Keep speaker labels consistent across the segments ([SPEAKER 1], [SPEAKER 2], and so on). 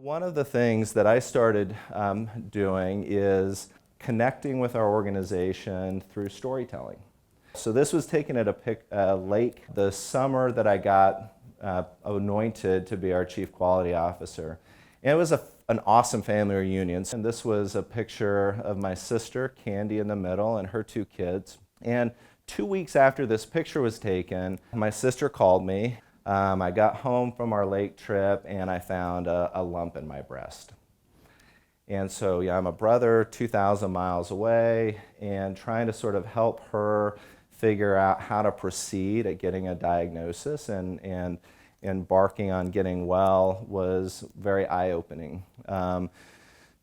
[SPEAKER 1] One of the things that I started doing is connecting with our organization through storytelling. So this was taken at a lake the summer that I got anointed to be our Chief Quality Officer. And it was an awesome family reunion. And this was a picture of my sister, Candy, in the middle, and her two kids. And 2 weeks after this picture was taken, my sister called me. I got home from our lake trip and I found a lump in my breast. And so, I'm a brother 2,000 miles away and trying to sort of help her figure out how to proceed at getting a diagnosis and embarking on getting well was very eye-opening.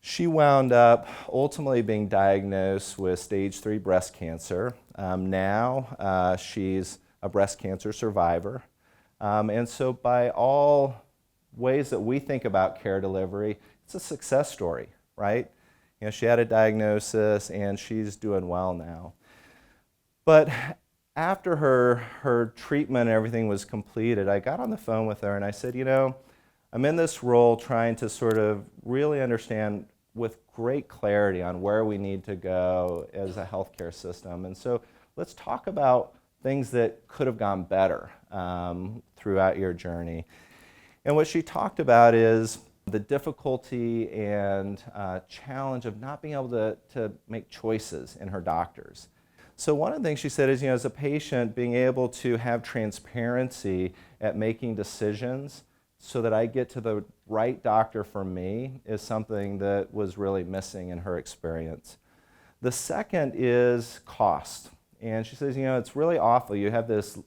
[SPEAKER 1] She wound up ultimately being diagnosed with stage 3 breast cancer. Now she's a breast cancer survivor. And so by all ways that we think about care delivery, it's a success story, right? She had a diagnosis and she's doing well now. But after her treatment and everything was completed, I got on the phone with her and I said, I'm in this role trying to sort of really understand with great clarity on where we need to go as a healthcare system. And so let's talk about things that could have gone better throughout your journey. And what she talked about is the difficulty and challenge of not being able to make choices in her doctors. So one of the things she said is, as a patient, being able to have transparency at making decisions so that I get to the right doctor for me is something that was really missing in her experience. The second is cost. And she says, it's really awful. You have this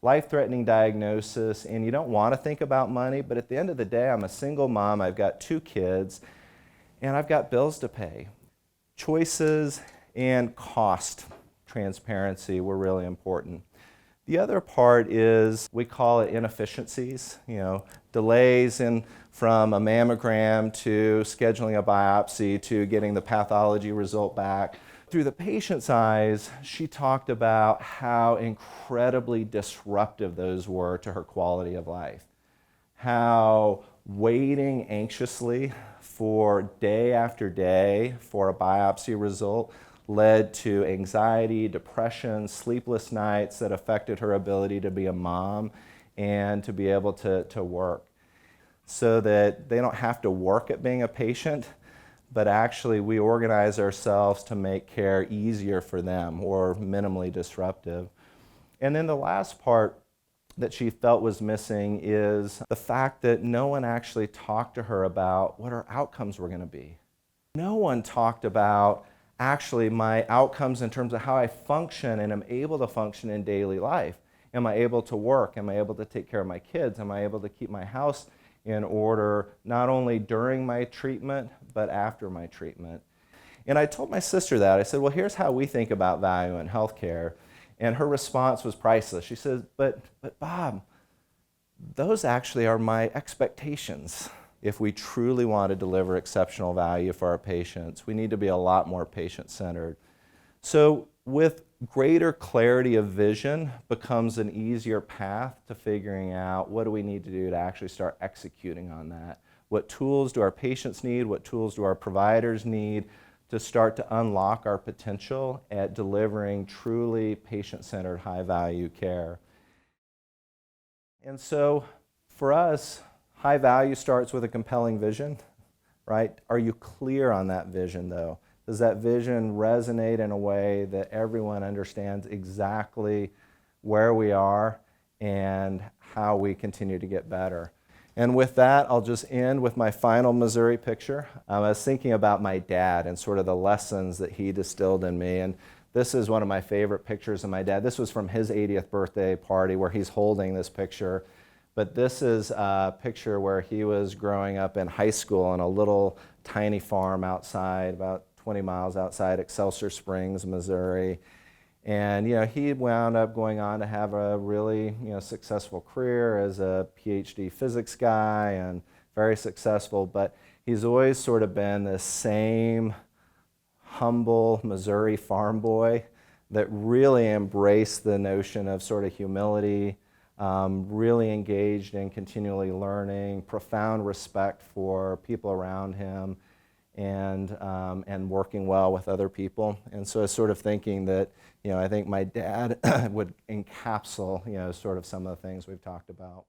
[SPEAKER 1] life-threatening diagnosis and you don't want to think about money, but at the end of the day, I'm a single mom, I've got 2 kids, and I've got bills to pay. Choices and cost transparency were really important. The other part is, we call it inefficiencies, delays from a mammogram to scheduling a biopsy to getting the pathology result back. Through the patient's eyes, she talked about how incredibly disruptive those were to her quality of life. How waiting anxiously for day after day for a biopsy result led to anxiety, depression, sleepless nights that affected her ability to be a mom and to be able to work. So that they don't have to work at being a patient, but actually we organize ourselves to make care easier for them or minimally disruptive. And then the last part that she felt was missing is the fact that no one actually talked to her about what her outcomes were going to be. No one talked about actually my outcomes in terms of how I function and am able to function in daily life. Am I able to work? Am I able to take care of my kids? Am I able to keep my house in order not only during my treatment, but after my treatment? And I told my sister that. I said, well, here's how we think about value in healthcare. And her response was priceless. She said, but Bob, those actually are my expectations. If we truly want to deliver exceptional value for our patients, we need to be a lot more patient-centered. So with greater clarity of vision becomes an easier path to figuring out what do we need to do to actually start executing on that. What tools do our patients need? What tools do our providers need to start to unlock our potential at delivering truly patient-centered, high-value care? And so for us, high value starts with a compelling vision, right? Are you clear on that vision, though? Does that vision resonate in a way that everyone understands exactly where we are and how we continue to get better? And with that, I'll just end with my final Missouri picture. I was thinking about my dad and sort of the lessons that he distilled in me. And this is one of my favorite pictures of my dad. This was from his 80th birthday party where he's holding this picture. But this is a picture where he was growing up in high school on a little tiny farm outside, about 20 miles outside Excelsior Springs, Missouri. And he wound up going on to have a really successful career as a PhD physics guy and very successful. But he's always sort of been this same humble Missouri farm boy that really embraced the notion of sort of humility, really engaged in continually learning, profound respect for people around him, and working well with other people. And so I was sort of thinking that, I think my dad would encapsulate, sort of some of the things we've talked about.